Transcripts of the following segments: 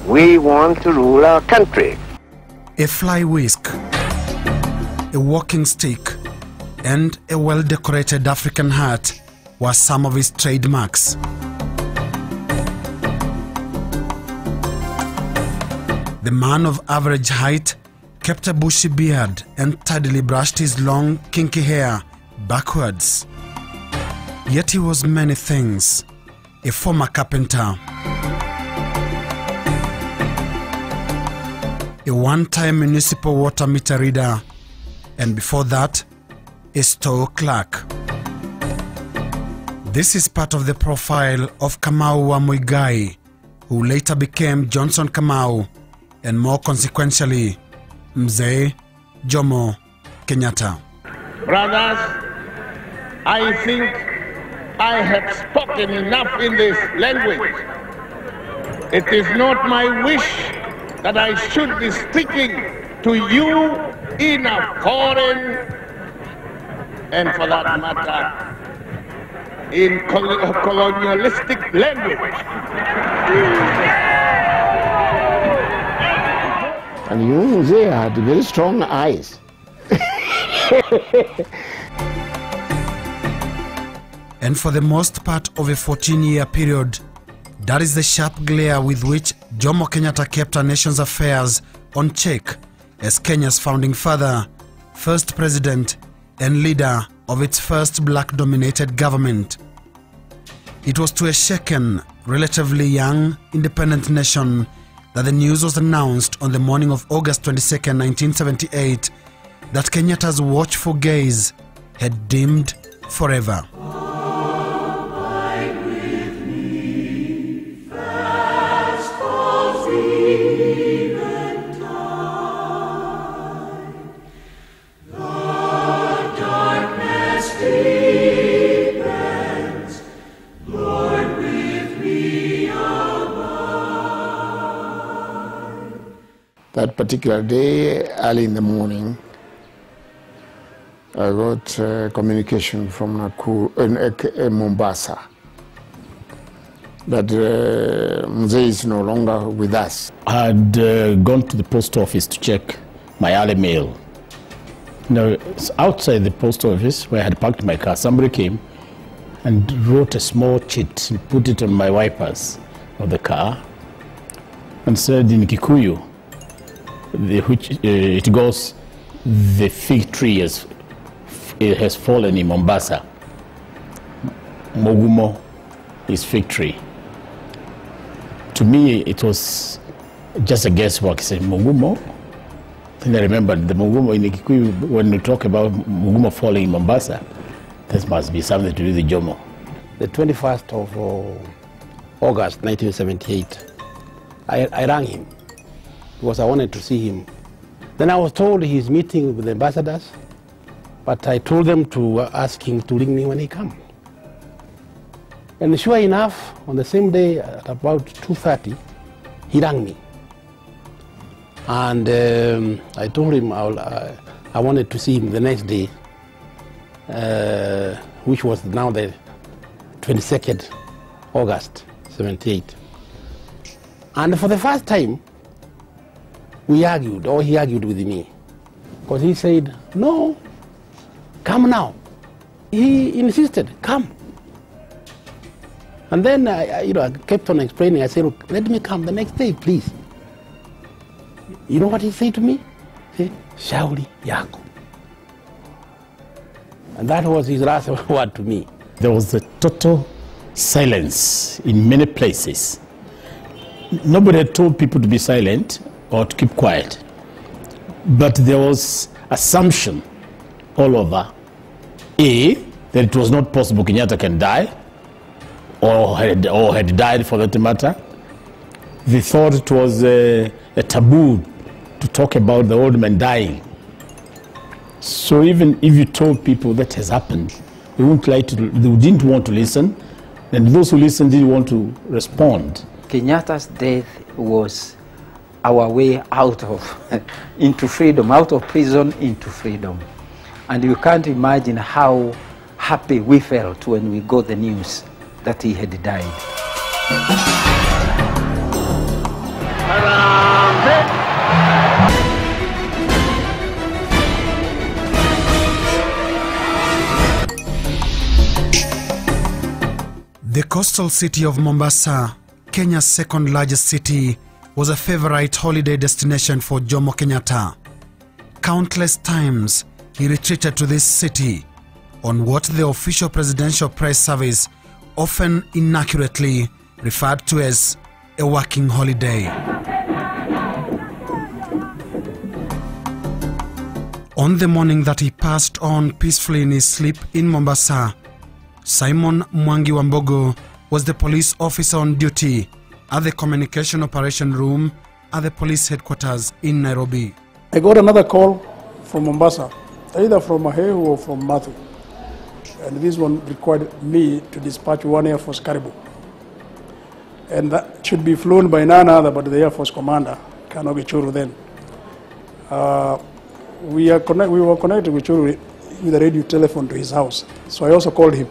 We want to rule our country. A fly whisk, a walking stick, and a well-decorated African hat were some of his trademarks. The man of average height kept a bushy beard and tidily brushed his long, kinky hair backwards. Yet he was many things. A former carpenter, a one-time municipal water meter reader, and before that, a store clerk. This is part of the profile of Kamau wa Muigai, who later became Johnson Kamau, and more consequentially, Mzee Jomo Kenyatta. Brothers, I think I have spoken enough in this language. It is not my wish that I should be speaking to you in a foreign, and for that matter, in colonialistic language. And you, they had very strong eyes. And for the most part of a 14-year period, that is the sharp glare with which Jomo Kenyatta kept our nation's affairs on check as Kenya's founding father, first president, and leader of its first black-dominated government. It was to a shaken, relatively young, independent nation that the news was announced on the morning of August 22, 1978, that Kenyatta's watchful gaze had dimmed forever. That particular day, early in the morning, I got communication from Mombasa that Mzee is no longer with us. I had gone to the post office to check my early mail. Now, outside the post office, where I had parked my car, somebody came and wrote a small chit and put it on my wipers of the car and said in Kikuyu, it goes, the fig tree has fallen in Mombasa. Mogumo is fig tree. To me, it was just a guesswork. I said, Mogumo? Then I remembered the Mogumo in Kikuyu, when we talk about Mogumo falling in Mombasa, this must be something to do with the Jomo. The 21st of August 1978, I rang him because I wanted to see him. Then I was told he's meeting with the ambassadors, but I told them to ask him to ring me when he comes. And sure enough, on the same day at about 2:30, he rang me. And I told him I wanted to see him the next day, which was now the 22nd August 78. And for the first time, we argued, or he argued with me, because he said, no, come now. He insisted, come. And then I kept on explaining. I said, look, let me come the next day, please. You know what he said to me? He said, shauri yako. And that was his last word to me. There was a total silence in many places. Nobody had told people to be silent or to keep quiet. But there was assumption all over. A, that it was not possible Kenyatta can die, or had died for that matter. They thought it was a taboo to talk about the old man dying. So even if you told people that has happened, they didn't want to listen, and those who listened didn't want to respond. Kenyatta's death was our way out of, into freedom, out of prison into freedom. And you can't imagine how happy we felt when we got the news that he had died. The coastal city of Mombasa, Kenya's second largest city, was a favorite holiday destination for Jomo Kenyatta. Countless times he retreated to this city on what the official presidential press service often inaccurately referred to as a working holiday. On the morning that he passed on peacefully in his sleep in Mombasa, Simon Mwangi Wambogo was the police officer on duty at the communication operation room at the police headquarters in Nairobi. I got another call from Mombasa, either from Mahehu or from Mathu. And this one required me to dispatch one Air Force Caribou. And that should be flown by none other but the Air Force commander, Kanogi Churu then. We were connected with Churu with a radio telephone to his house. So I also called him.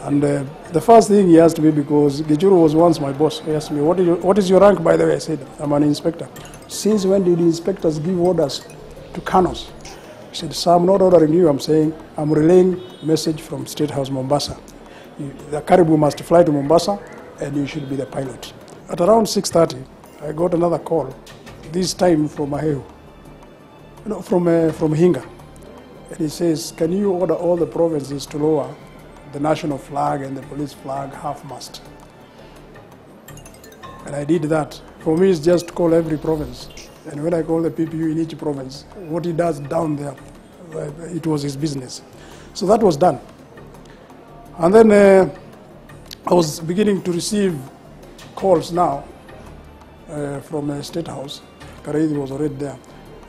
And the first thing he asked me, because Gichuru was once my boss, he asked me, what is your rank, by the way? I said, I'm an inspector. Since when did the inspectors give orders to colonels? He said, sir, I'm not ordering you, I'm saying, I'm relaying a message from State House, Mombasa. The Caribou must fly to Mombasa, and you should be the pilot. At around 6:30, I got another call, this time from Mahehu, from Hinga. And he says, can you order all the provinces to lower the national flag and the police flag half-mast? And I did that. For me, it's just to call every province. And when I call the PPU in each province, what he does down there, it was his business. So that was done. And then I was beginning to receive calls now from the State House. Karaidi was already there.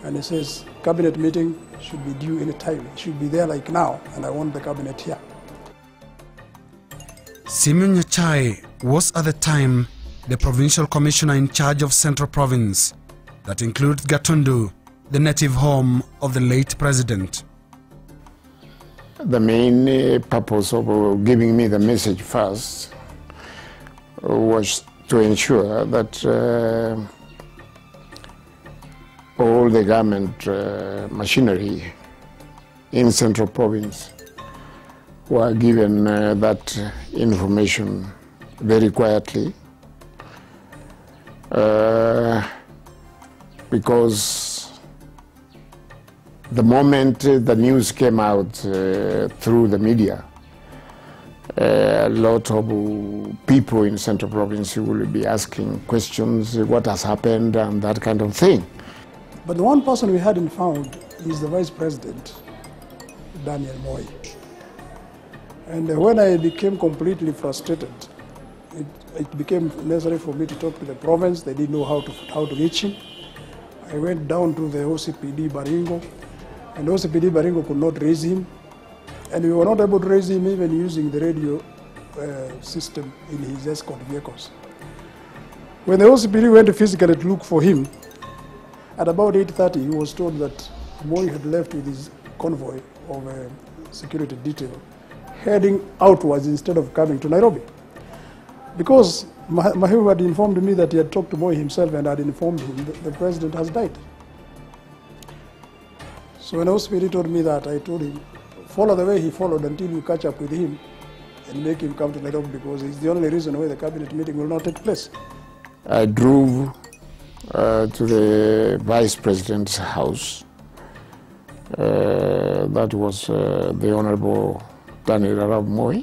And he says, cabinet meeting should be due any time. It should be there like now, and I want the cabinet here. Simeon Nyachai was at the time the provincial commissioner in charge of Central Province, that includes Gatundu, the native home of the late president. The main purpose of giving me the message first was to ensure that all the government machinery in Central Province were given that information very quietly, because the moment the news came out through the media, a lot of people in Central Province will be asking questions, what has happened and that kind of thing. But the one person we hadn't found is the Vice President, Daniel Moi. And when I became completely frustrated, it became necessary for me to talk to the province. They didn't know how to reach him. I went down to the OCPD Baringo, and OCPD Baringo could not raise him. And we were not able to raise him even using the radio system in his escort vehicles. When the OCPD went to physically look for him, at about 8:30, he was told that Moi had left with his convoy of security detail, heading outwards instead of coming to Nairobi. Because Mahehu had informed me that he had talked to Moi himself and had informed him that the president has died. So when OCPD told me that, I told him, follow the way he followed until you catch up with him and make him come to Nairobi, because it's the only reason why the cabinet meeting will not take place. I drove to the Vice President's house. That was the Honorable Daniel Arap Moi.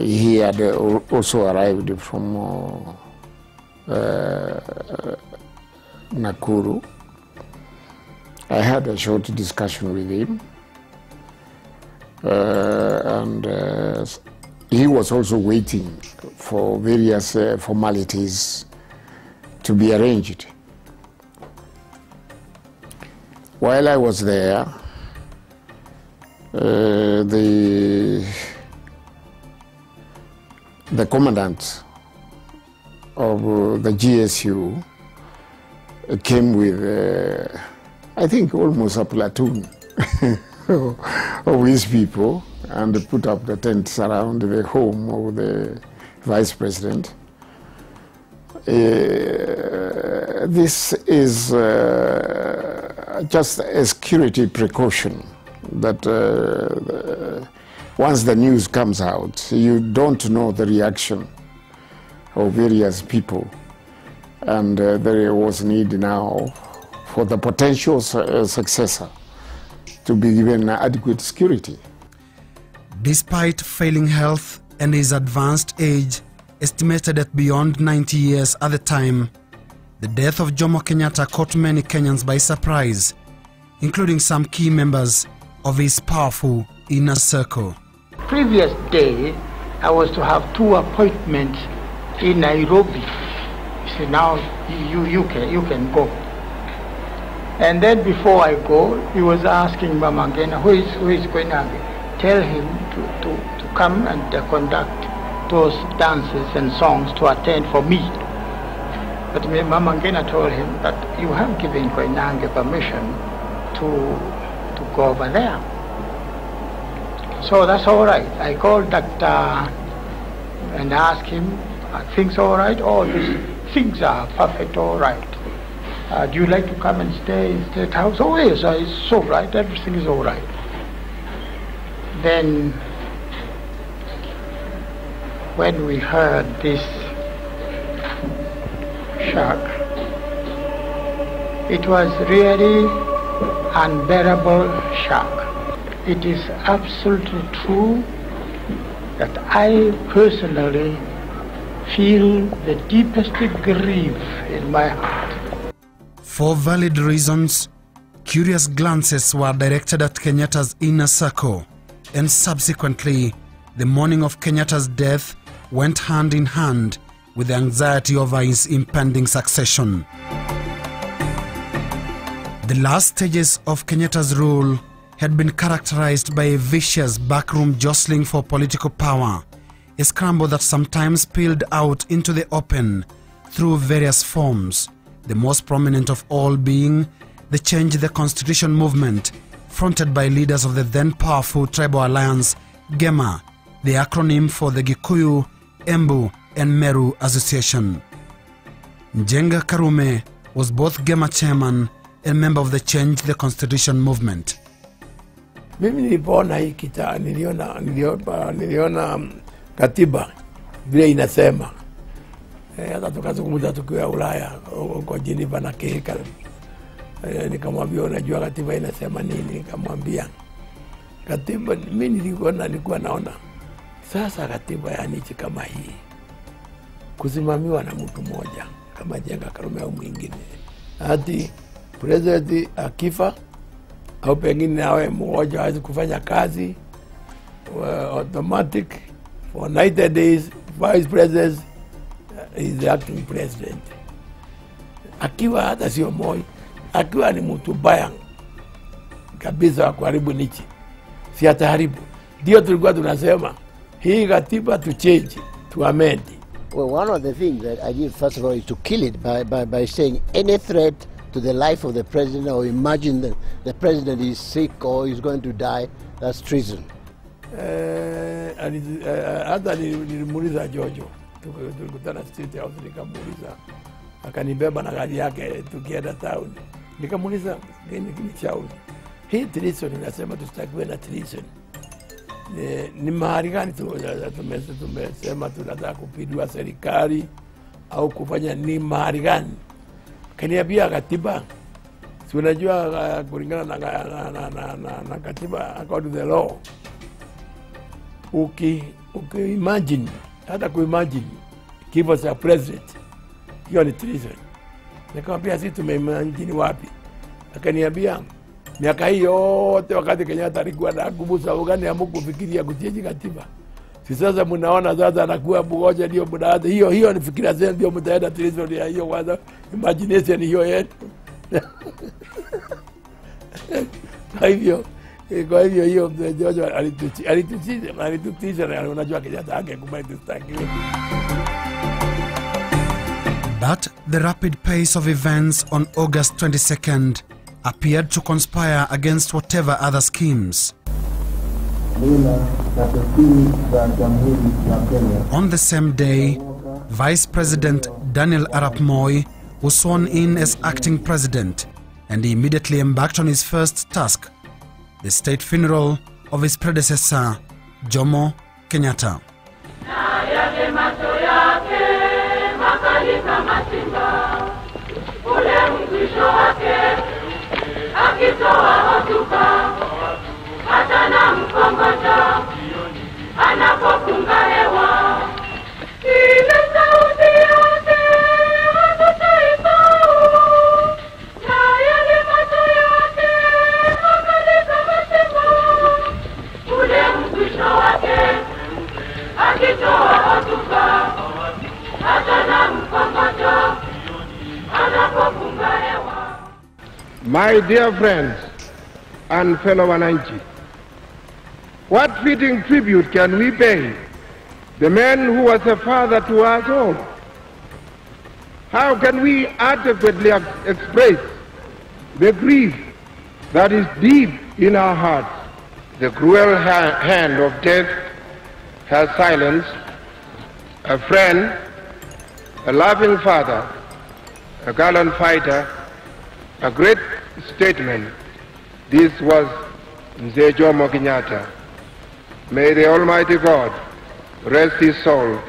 He had also arrived from Nakuru. I had a short discussion with him, and he was also waiting for various formalities to be arranged. While I was there, the commandant of the GSU came with, I think, almost a platoon of his people, and put up the tents around the home of the Vice President. This is just a security precaution that once the news comes out, you don't know the reaction of various people. And there was need now for the potential successor to be given adequate security. Despite failing health and his advanced age, estimated at beyond 90 years at the time, the death of Jomo Kenyatta caught many Kenyans by surprise, including some key members of his powerful inner circle. Previous day, I was to have 2 appointments in Nairobi. He said, now you can go. And then before I go, he was asking Mama Ngina, who is going to tell him to come and conduct those dances and songs to attend for me. But Mama Ngina told him that you have given Koinange permission to go over there. So that's all right. I called doctor and asked him, are things all right? Oh, things are perfect, all right. Do you like to come and stay in State House? Oh yes, it's all right, everything is all right. Then when we heard this shock, it was really unbearable shock. It is absolutely true that I personally feel the deepest grief in my heart. For valid reasons, curious glances were directed at Kenyatta's inner circle, and subsequently, the mourning of Kenyatta's death went hand in hand with the anxiety over his impending succession. The last stages of Kenyatta's rule had been characterized by a vicious backroom jostling for political power, a scramble that sometimes spilled out into the open through various forms, the most prominent of all being the Change the Constitution movement, fronted by leaders of the then powerful tribal alliance, GEMA, the acronym for the Gikuyu, Embu and Meru Association. Njenga Karume was both GEMA chairman and member of the Change the Constitution movement. Mimi nilipoona hii niliona katiba vile inasema. Hata tukazungumza tukiwa Ulaya huko Geneva na Keka. Nikamwambia unajua katiba inasema nini? Nikamwambia katiba mimi nilikuwa naona sasa katiba ya nchi kama hii kusimamiwa na mtu mmoja kama Njenga Karume au mwingine. Hadi president akifa au pengine awe mmoja hawezi kufanya kazi automatic for 90 days vice president is the acting president. Akiwa hata sio Moi, akiwa ni mtu baya kabisa wa kuharibu nchi, si ataharibu. Ndio tulikuwa tunasema hii katiba to change, to amend. Well, one of the things that I did first of all is to kill it by saying any threat to the life of the president or imagine that the president is sick or is going to die, that's treason. Hata nilimuuliza Jojo, tulikutana State House, nikamuuliza, akanibeba na gari yake tukienda town. Nikamuuliza, nishauri, hii treason unasema tutakiwe na treason. Ni mahali gani tumesema tunataka kupindua serikali au kufanya ni mahali gani? Kaniambia katiba. Si unajua kulingana na katiba according to the law. Imagine, hata kuimagine kifo cha president, hiyo ni treason. Nikamwambia sisi tumeimagine wapi? Akaniambia miaka hii yote wakati Kenyatta alikuwa na kubusa ugani ya Mungu fikiria kuchange katiba. Si sasa mnaona sasa anakuwa mgoja ndio mnaanza hiyo ni fikira zenu ndio mtaenda treason ya hiyo kwanza imagination hiyo yetu. Kwa hivyo hiyo mzee Jojo alitutisha na unajua Kenyatta angekubali tustakiwe. But the rapid pace of events on August 22nd appeared to conspire against whatever other schemes. On the same day, Vice President Daniel Arap Moi was sworn in as acting president, and he immediately embarked on his first task, the state funeral of his predecessor, Jomo Kenyatta. My dear friends and fellow Wananchi, what fitting tribute can we pay the man who was a father to us all? How can we adequately express the grief that is deep in our hearts? The cruel hand of death has silenced a friend, a loving father, a gallant fighter, a great statesman. This was Mzee Jomo Kenyatta. May the Almighty God rest his soul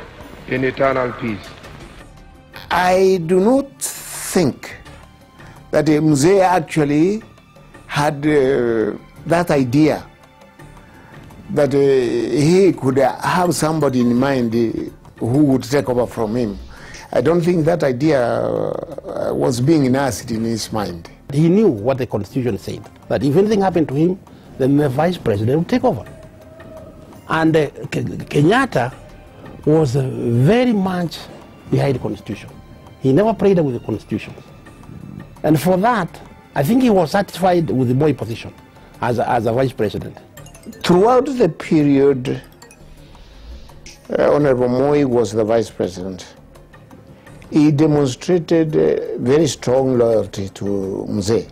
in eternal peace. I do not think that Mzee actually had that idea that he could have somebody in mind who would take over from him. I don't think that idea was being nursed in his mind. He knew what the Constitution said, that if anything happened to him, then the vice president would take over. And Kenyatta was very much behind the Constitution. He never played with the Constitution. And for that, I think he was satisfied with the Moi position as a vice president. Throughout the period, Honorable Moi was the vice president. He demonstrated very strong loyalty to Mzee.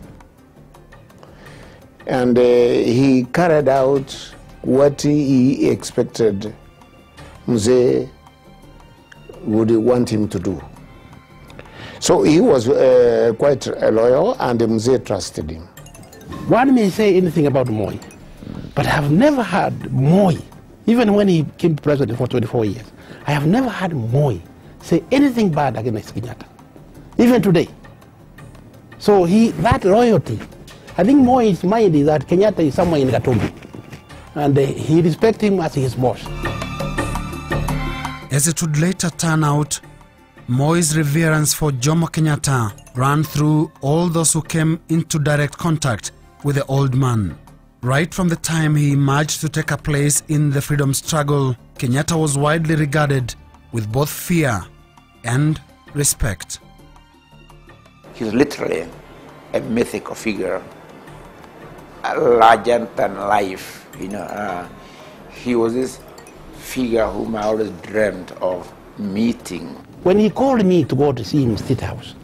And he carried out what he expected Mzee would want him to do. So he was quite loyal, and Mzee trusted him. One may say anything about Moi, but I have never heard Moi, even when he became president for 24 years, I have never heard Moi say anything bad against Kenyatta, even today. So that loyalty, I think Moi's mind is that Kenyatta is somewhere in Gatumbi, and he respects him as his boss. As it would later turn out, Moi's reverence for Jomo Kenyatta ran through all those who came into direct contact with the old man. Right from the time he emerged to take a place in the freedom struggle, Kenyatta was widely regarded with both fear and respect. He was literally a mythical figure, larger than life. He was this figure whom I always dreamt of meeting. When he called me to go to see him in State House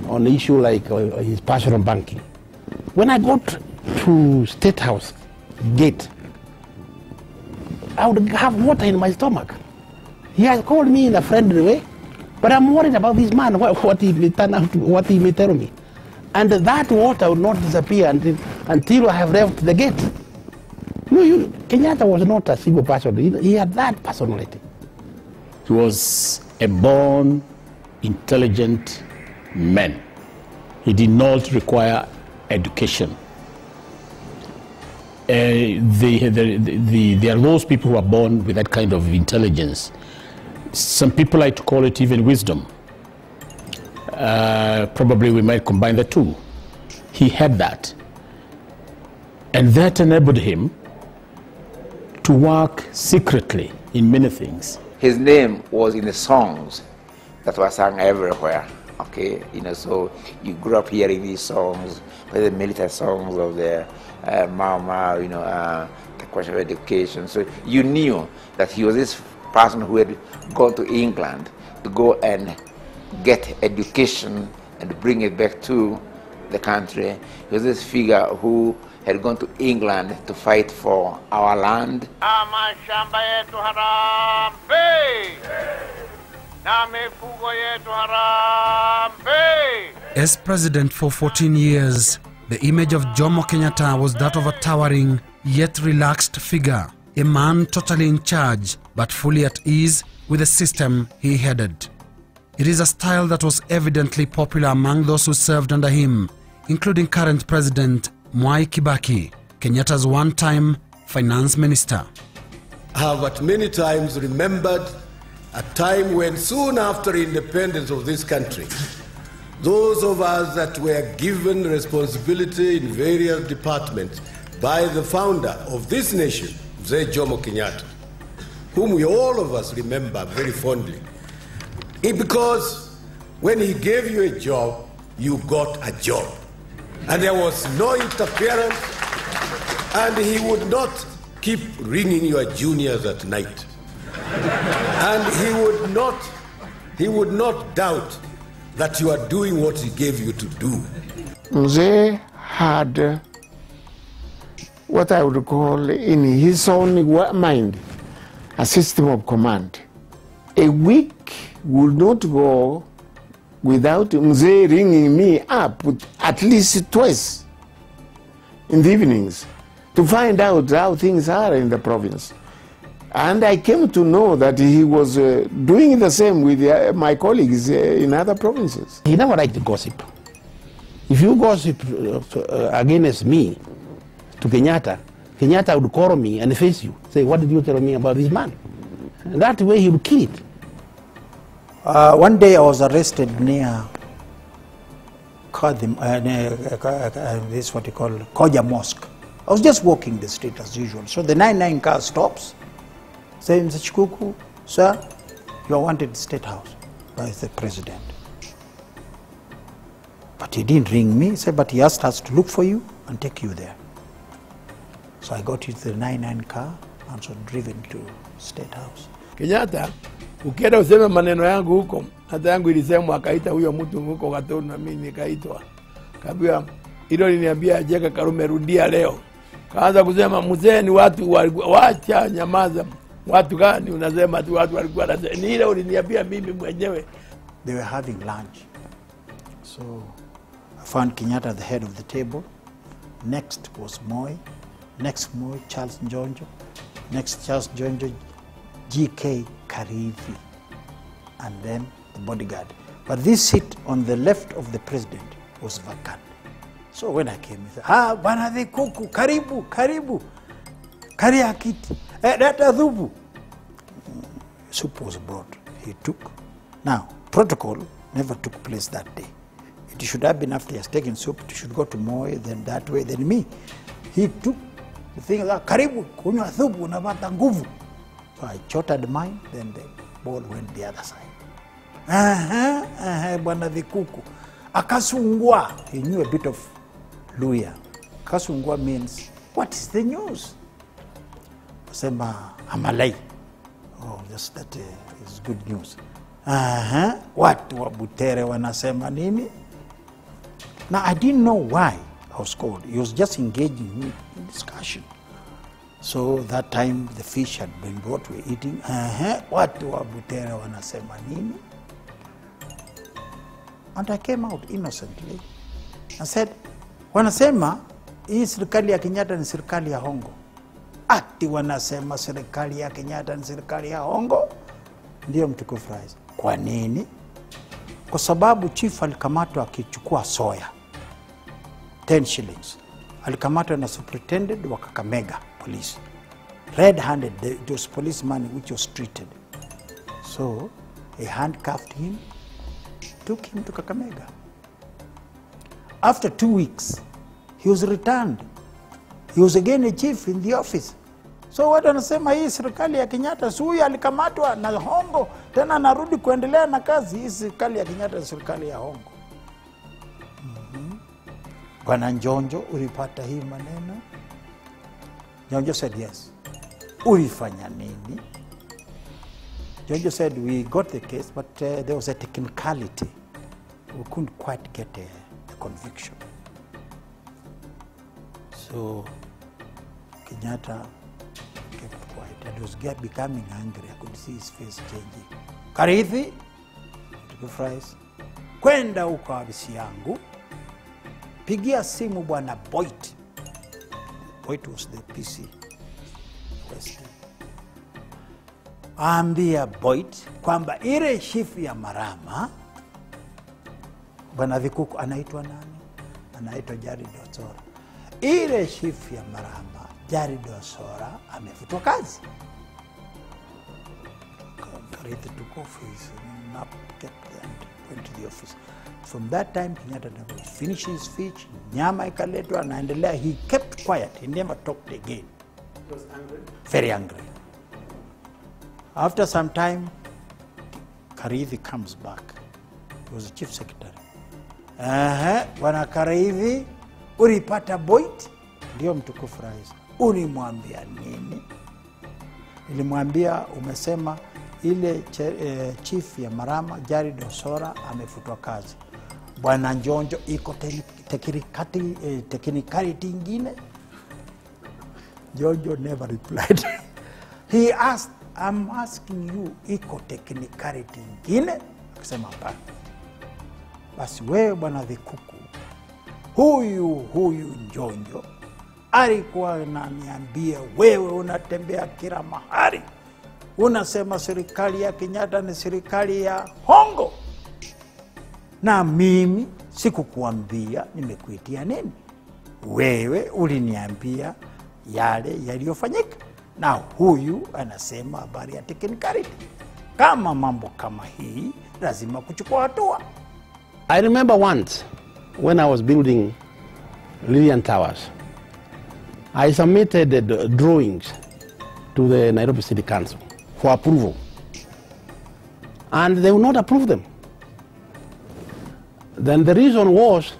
on an issue like his personal banking, when I got to State House gate, I would have water in my stomach. He has called me in a friendly way, but I'm worried about this man, what he may turn out, what he may tell me. And that water would not disappear until I have left the gate. Kenyatta was not a simple person. He had that personality. He was a born, intelligent man. He did not require education. There are those people who are born with that kind of intelligence. Some people like to call it even wisdom. Probably we might combine the two. He had that. And that enabled him to work secretly in many things. His name was in the songs that were sung everywhere. Okay, so you grew up hearing these songs, the military songs of the Mama, the question of education. So you knew that he was this person who had gone to England to go and get education and bring it back to the country. He was this figure who had gone to England to fight for our land. As president for 14 years, the image of Jomo Kenyatta was that of a towering yet relaxed figure, a man totally in charge but fully at ease with the system he headed. It is a style that was evidently popular among those who served under him, including current President Mwai Kibaki, Kenyatta's one-time finance minister. I have at many times remembered a time when soon after independence of this country, those of us that were given responsibility in various departments by the founder of this nation, Jomo Kenyatta, whom we all of us remember very fondly. Because when he gave you a job, you got a job. And there was no interference, and he would not keep ringing your juniors at night. And he would not doubt that you are doing what he gave you to do. Mzee had what I would call in his own mind a system of command. A week would not go without Mzee ringing me up at least twice in the evenings to find out how things are in the province. And I came to know that he was doing the same with my colleagues in other provinces. He never liked to gossip. If you gossip against me to Kenyatta, Kenyatta would call me and face you, say, what did you tell me about this man? And that way he would kill it. One day I was arrested near this what you call Koja Mosque. I was just walking the street as usual. So the 99 car stops, saying, Mr. Chikuku, sir, you are wanted at the State House by the president. But he didn't ring me. He said, but he asked us to look for you and take you there. So I got into the 99 car and so driven to State House. Kenyatta, ukienda useme maneno yangu huko, hata yangu ilisemwa akaita huyo mtu huko Gatoni na mimi nikaitwa. Kabia hilo liniambia Jeka Karume rudia leo. Kaanza kusema mzee ni watu wacha nyamaza. Watu gani unasema tu watu walikuwa nasema ni ile uliniambia mimi mwenyewe. They were having lunch. So I found Kenyatta at the head of the table. Next was Moi. Next Moi, Charles Njonjo. Next Charles Njonjo, G.K. Karithi. And then the bodyguard. But this seat on the left of the president was vacant. So when I came, he said, bwana the kuku, karibu, karibu. Karia kiti. Leta dhubu. Soup was brought. He took. Now, protocol never took place that day. It should have been after he has taken soup, it should go to Moi, then that way, then me. He took the thing like, karibu, kunywa thubu, unapata nguvu. So I chotted mine, then the ball went the other side. Bwana the kuku. Akasungwa. He knew a bit of Luya. Akasungwa means, what is the news? Sema, Amalai. Oh, just that is good news. Watu wa Butere wanasema nini? Now, I didn't know why I was called. He was just engaging me in discussion. So that time the fish had been brought, we were eating. Watu wa Butere wanasema nini? And I came out innocently. I said, wanasema, hii serikali ya Kenyatta ni serikali ya hongo. Ati wanasema serikali ya Kenyatta ni serikali ya hongo. Ndiyo mtukufu rais. Kwa nini? Kwa sababu chief alikamatwa akichukua soya 10 shillings. Alikamatwa na superintendent wa Kakamega police. Red-handed, those policemen which was treated. So he handcuffed him, took him to Kakamega. After 2 weeks, he was returned. He was again a chief in the office. So watu wanasema hii serikali ya Kenyatta, huyu alikamatwa na hongo, tena narudi kuendelea na kazi. Hii serikali ya Kenyatta ni serikali ya hongo. Bwana Njonjo, ulipata hii maneno? Njonjo said yes. Ulifanya nini? Njonjo said we got the case, but there was a technicality. We couldn't quite get a conviction. So Kenyatta kept quiet and was becoming angry. I could see his face changing. Karithi, Fries, kwenda huko ofisi yangu, pigia simu bwana Boyd. Boyd was the PC president. Ambia Boyd kwamba ile chifu ya Marama, bwana Vikuku anaitwa nani? Anaitwa Jared Osora. Ile chifu ya Marama, Jared Osora, amefutwa kazi. Karithi took off his map, kept and went to the office. From that time, Kenyatta never finished his speech. Nyama ikaletwa, anaendelea. He kept quiet. He never talked again. He was angry? Very angry. After some time, Karithi comes back. He was the chief secretary. Bwana Karithi, ulipata Boyd? Ndio mtukufu rais. Ulimwambia nini? Nilimwambia umesema ile chief ya Marama, Jared Osora, amefutwa kazi. Bwana Njonjo, iko technicality ingine? Njonjo never replied. He asked, I'm asking you, iko technicality ingine? Akasema hapana. Basi wewe bwana Vikuku, huyu Njonjo alikuwa ananiambia wewe unatembea kila mahali, unasema serikali ya Kenyatta ni serikali ya hongo, na mimi sikukuambia nimekuitia nini. Wewe uliniambia yale yaliyofanyika, na huyu anasema habari ya technicality. Kama mambo kama hii lazima kuchukua hatua. I remember once when I was building Lillian Towers, I submitted drawings to the Nairobi City Council for approval, and they would not approve them. Then the reason was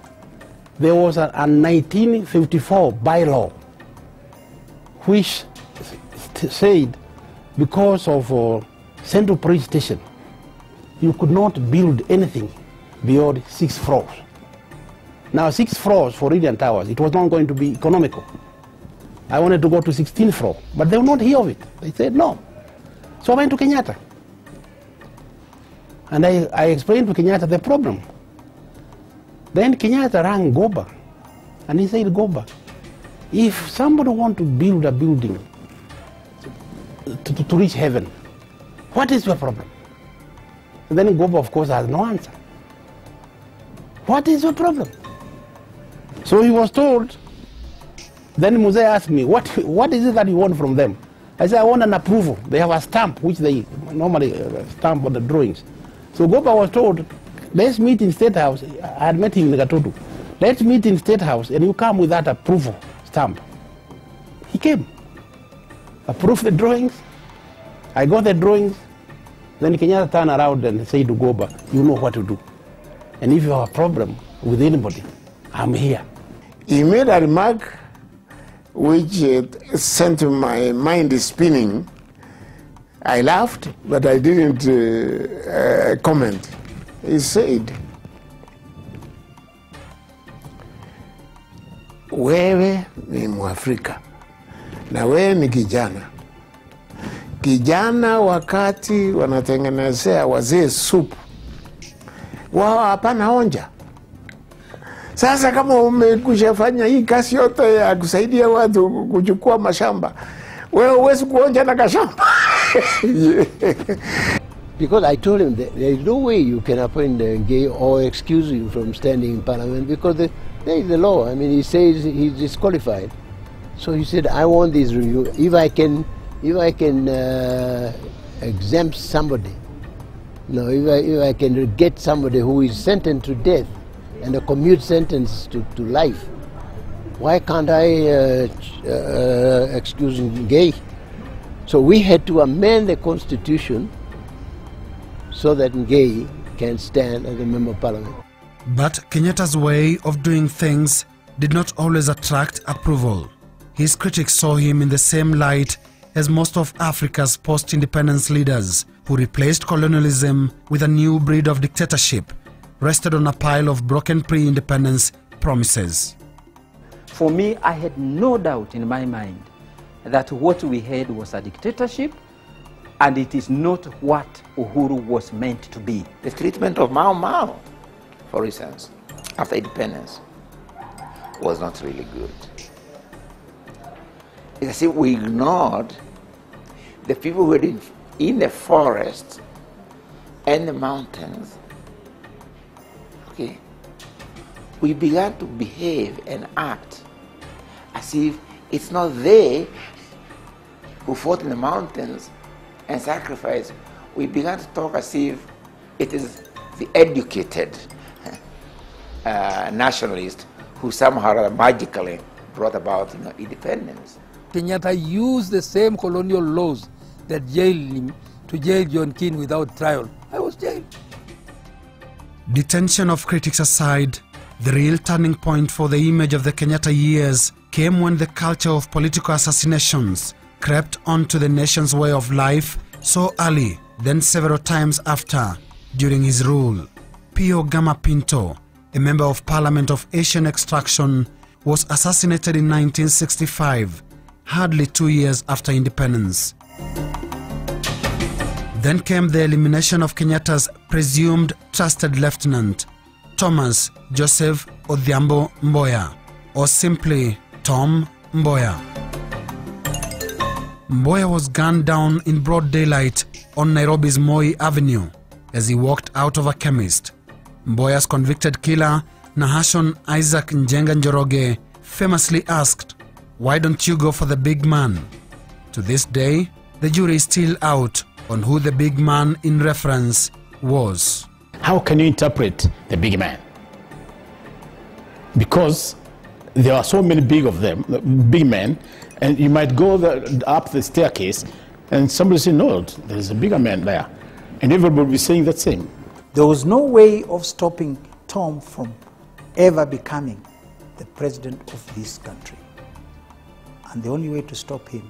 there was a 1954 bylaw which said because of Central Police Station you could not build anything beyond 6 floors. Now 6 floors for Lillian Towers, it was not going to be economical. I wanted to go to 16th floor, but they would not hear of it. They said no. So I went to Kenyatta. And I explained to Kenyatta the problem. Then Kenyatta rang Goba, and he said, Goba, if somebody wants to build a building to reach heaven, what is your problem? And then Goba, of course, has no answer. What is your problem? So he was told. Then Muse asked me, what is it that you want from them? I said, I want an approval. They have a stamp, which they normally stamp on the drawings. So Goba was told, let's meet in State House. I had met him in Gatodu. Let's meet in State House, and you come with that approval stamp. He came, approved the drawings. I got the drawings. Then Kenyatta turned around and said to Goba, you know what to do. And if you have a problem with anybody, I'm here. He made a remark which sent my mind spinning. I laughed, but I didn't comment. He said, wewe ni Mwafrika na wewe ni kijana. Kijana wakati wanatengenezea wazee supu, wao hapana onja. Sasa kama umekushafanya hii kazi yote ya kusaidia watu kuchukua mashamba, wewe huwezi kuonja na kashamba. Because I told him that there is no way you can appoint Gay or excuse you from standing in Parliament, because there is the law. I mean, he says he's disqualified. So he said, I want this review. If I can exempt somebody, no, if I can get somebody who is sentenced to death and a commute sentence to life, why can't I excuse Gay? So we had to amend the constitution so that Gay can stand as a member of parliament. But Kenyatta's way of doing things did not always attract approval. His critics saw him in the same light as most of Africa's post-independence leaders who replaced colonialism with a new breed of dictatorship rested on a pile of broken pre-independence promises. For me, I had no doubt in my mind that what we had was a dictatorship, and it is not what Uhuru was meant to be. The treatment of Mau Mau, for instance, after independence, was not really good. It's as if we ignored the people who were in the forest and the mountains. Okay? We began to behave and act as if it's not they who fought in the mountains and sacrificed. We began to talk as if it is the educated nationalists who somehow magically brought about independence. Kenyatta used the same colonial laws that jailed him to jail John Keane without trial. I was jailed. Detention of critics aside, the real turning point for the image of the Kenyatta years came when the culture of political assassinations crept onto the nation's way of life so early, then several times after, during his rule. Pio Gama Pinto, a member of parliament of Asian extraction, was assassinated in 1965, hardly 2 years after independence. Then came the elimination of Kenyatta's presumed trusted lieutenant, Thomas Joseph Odhiambo Mboya, or simply Tom Mboya. Mboya was gunned down in broad daylight on Nairobi's Moi Avenue as he walked out of a chemist. Mboya's convicted killer, Nahashon Isaac Njenga Njoroge, famously asked, "Why don't you go for the big man?" To this day, the jury is still out on who the big man in reference was. How can you interpret the big man? Because there are so many big of them, big men, and you might go up the staircase and somebody say, no, there's a bigger man there. And everybody will be saying that same. There was no way of stopping Tom from ever becoming the president of this country. And the only way to stop him,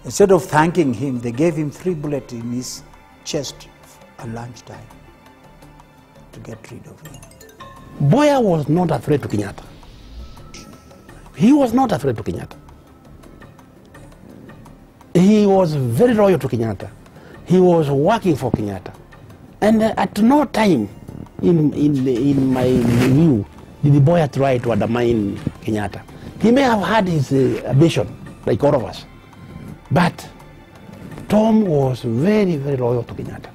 instead of thanking him, they gave him 3 bullets in his chest at lunchtime to get rid of him. Mboya was not afraid to Kenyatta. He was not afraid to Kenyatta. He was very loyal to Kenyatta. He was working for Kenyatta. And at no time in my view did the Mboya try to undermine Kenyatta. He may have had his ambition, like all of us. But Tom was very, very loyal to Kenyatta.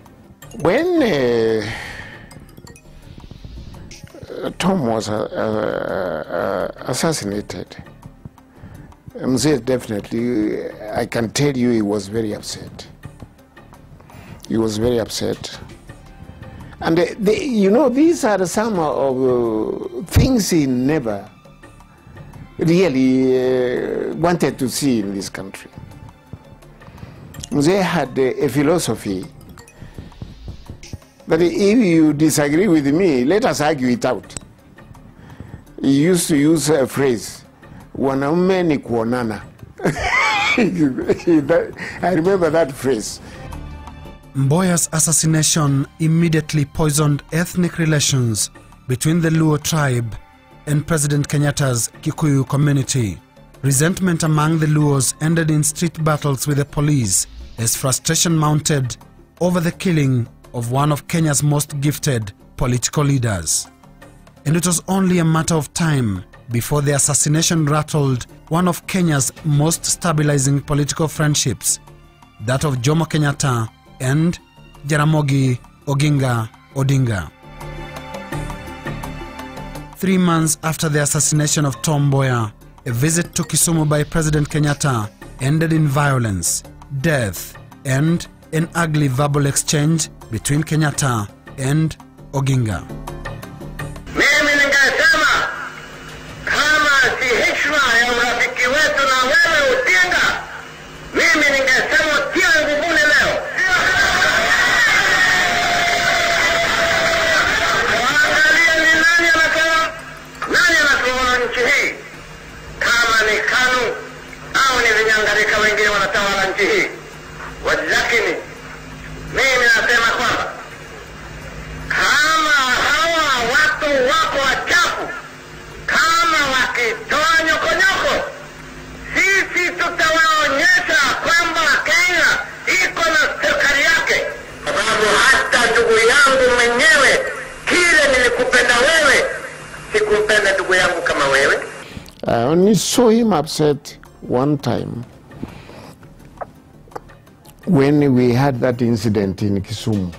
When Tom was assassinated, Mzee definitely, I can tell you he was very upset. He was very upset. And you know, these are some of things he never really wanted to see in this country. Mzee had a philosophy that if you disagree with me, let us argue it out. He used to use a phrase, wanaume ni kuonana. I remember that phrase. Mboya's assassination immediately poisoned ethnic relations between the Luo tribe and President Kenyatta's Kikuyu community. Resentment among the Luos ended in street battles with the police as frustration mounted over the killing of one of Kenya's most gifted political leaders. And it was only a matter of time before the assassination rattled one of Kenya's most stabilizing political friendships, that of Jomo Kenyatta and Jaramogi Oginga Odinga. 3 months after the assassination of Tom Mboya, a visit to Kisumu by President Kenyatta ended in violence, death, and an ugly verbal exchange between Kenyatta and Oginga. Mimi ningesema kama si heshima ya urafiki wetu na wewe Odinga, mimi ningesema tia nguvuni leo. Waangalie ni nani anatawala nchi hii, kama ni KANU au ni vinyangarika wengine wanatawala nchi hii. Lakini mimi nasema kwamba kama hawa watu wako wachafu, kama wakitoa nyokonyoko, sisi tutawaonyesha kwamba Kenya hii yangu mwenyewe, kile nilikupenda wewe, sikumpenda ndugu yangu kama wewe. I only saw him upset one time when we had that incident in Kisumu.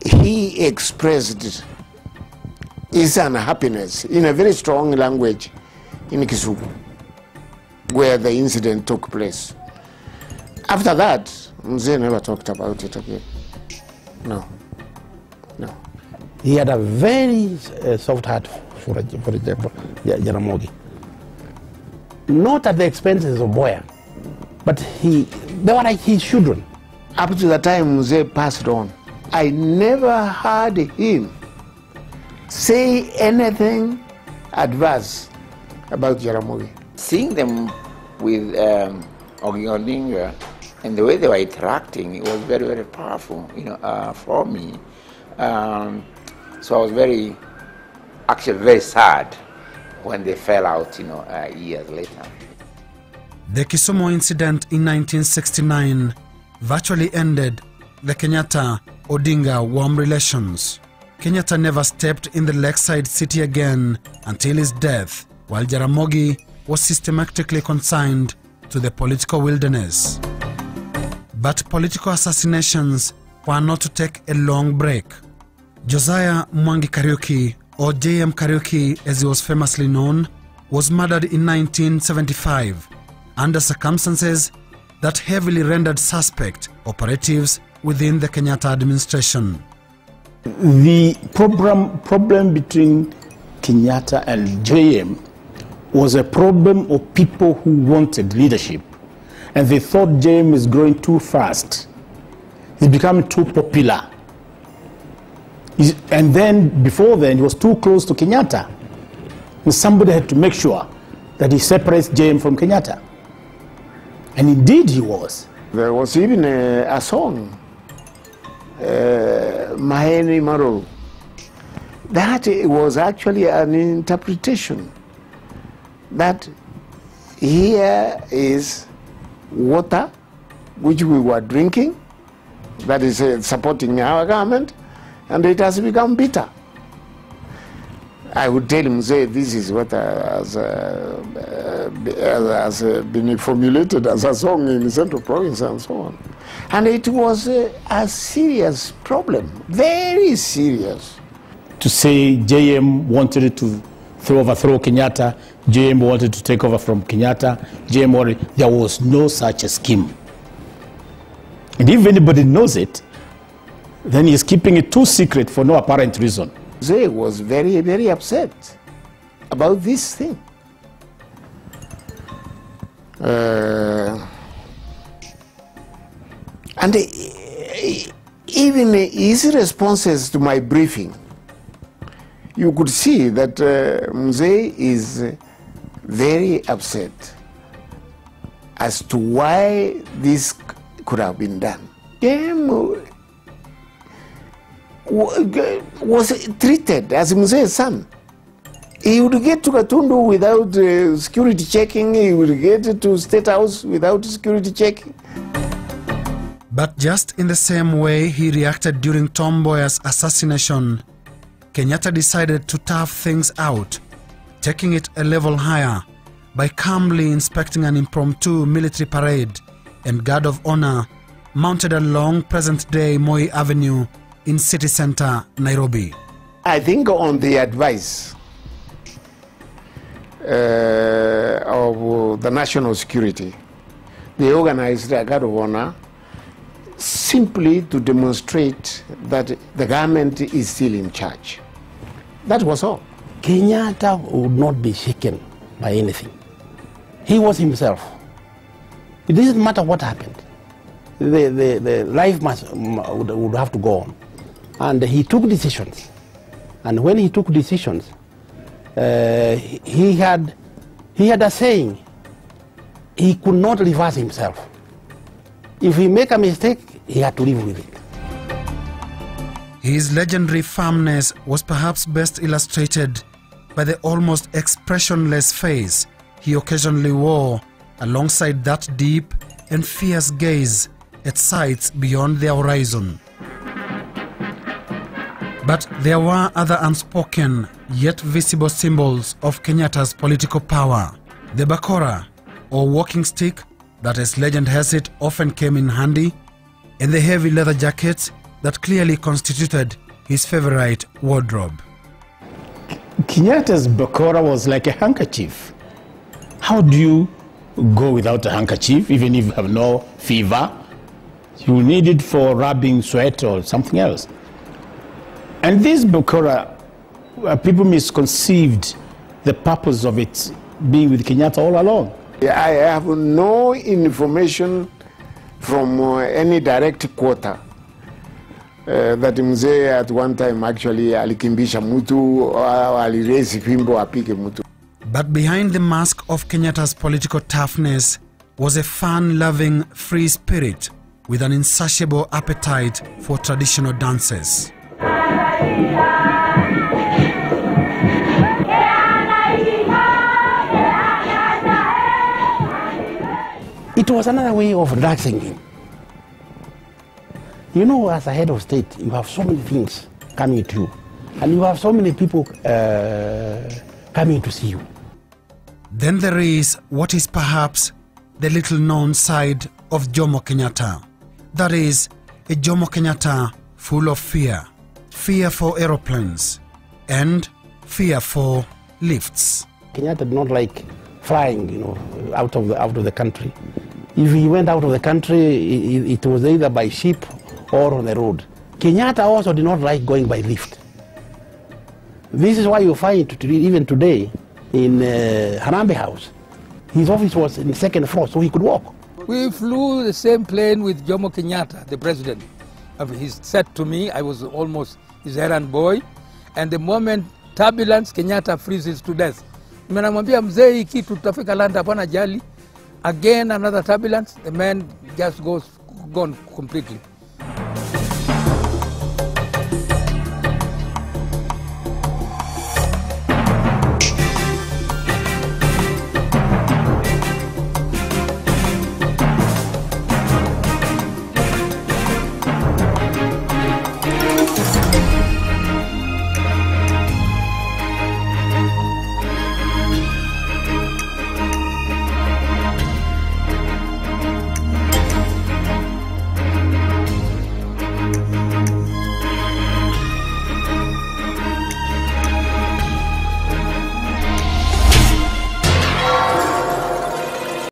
He expressed his unhappiness in a very strong language in Kisumu, where the incident took place. After that, Mzee never talked about it again. No. No. He had a very soft heart for Jaramogi. Not at the expenses of Boya, but they were like his children. Up to the time Mzee passed on, I never heard him say anything adverse about Jaramogi. Seeing them with Odinga and the way they were interacting, it was very, very powerful, for me. So I was actually very sad when they fell out, years later. The Kisumu incident in 1969 virtually ended the Kenyatta-Odinga warm relations. Kenyatta never stepped in the lakeside city again until his death, while Jaramogi was systematically consigned to the political wilderness. But political assassinations were not to take a long break. Josiah Mwangi Kariuki, or J.M. Kariuki as he was famously known, was murdered in 1975 under circumstances that heavily rendered suspect operatives within the Kenyatta administration. The problem between Kenyatta and J.M. was a problem of people who wanted leadership, and they thought J.M. is growing too fast. He's becoming too popular. And then, before then, he was too close to Kenyatta. And somebody had to make sure that he separates J.M. from Kenyatta. And indeed he was. There was even a song, Maheni Maro. That was actually an interpretation that here is water which we were drinking, that is supporting our government, and it has become bitter. I would tell him, say, this is what has been formulated as a song in the Central Province and so on. And it was a serious problem, very serious. To say JM wanted to overthrow Kenyatta, JM wanted to take over from Kenyatta, there was no such a scheme. And if anybody knows it, then he's keeping it too secret for no apparent reason. Zay was very, very upset about this thing. And even his responses to my briefing, you could see that Mzee is very upset as to why this could have been done. Was treated as Mzee's son. He would get to Gatundu without security checking, he would get to State House without security checking. But just in the same way he reacted during Tom Mboya's assassination, Kenyatta decided to tough things out, taking it a level higher by calmly inspecting an impromptu military parade and guard of honor mounted along present-day Moi Avenue in city center, Nairobi. I think on the advice of the national security, they organized a guard of honor simply to demonstrate that the government is still in charge. That was all. Kenyatta would not be shaken by anything. He was himself. It doesn't matter what happened. The life would have to go on. And he took decisions. And when he took decisions, he had a saying, he could not reverse himself. If he make a mistake, he had to live with it. His legendary firmness was perhaps best illustrated by the almost expressionless face he occasionally wore alongside that deep and fierce gaze at sights beyond the horizon. But there were other unspoken yet visible symbols of Kenyatta's political power. The bakora, or walking stick, that as legend has it often came in handy, and the heavy leather jackets that clearly constituted his favorite wardrobe. Kenyatta's bakora was like a handkerchief. How do you go without a handkerchief, even if you have no fever? You need it for rubbing sweat or something else. And this bakora, people misconceived the purpose of it being with Kenyatta all along. I have no information from any direct quarter that mzee at one time actually alikimbisha mtu au aliresi fimbo apige mtu. But behind the mask of Kenyatta's political toughness was a fun-loving, free spirit with an insatiable appetite for traditional dances. It was another way of relaxing him. You know, as a head of state, you have so many things coming to you, and you have so many people coming to see you. Then there is what is perhaps the little-known side of Jomo Kenyatta. That is, a Jomo Kenyatta full of fear. Fear for aeroplanes and fear for lifts. Kenyatta did not like flying, you know, out of the country. If he went out of the country, it was either by ship or on the road. Kenyatta also did not like going by lift. This is why you find even today in Harambee House, his office was in the second floor, so he could walk. We flew the same plane with Jomo Kenyatta, the president. He said to me, I was almost his errand boy, and the moment turbulence, Kenyatta freezes to death. Menamwambia mzee hii kitu tutafika land hapana jali. Again another turbulence, the man just gone completely.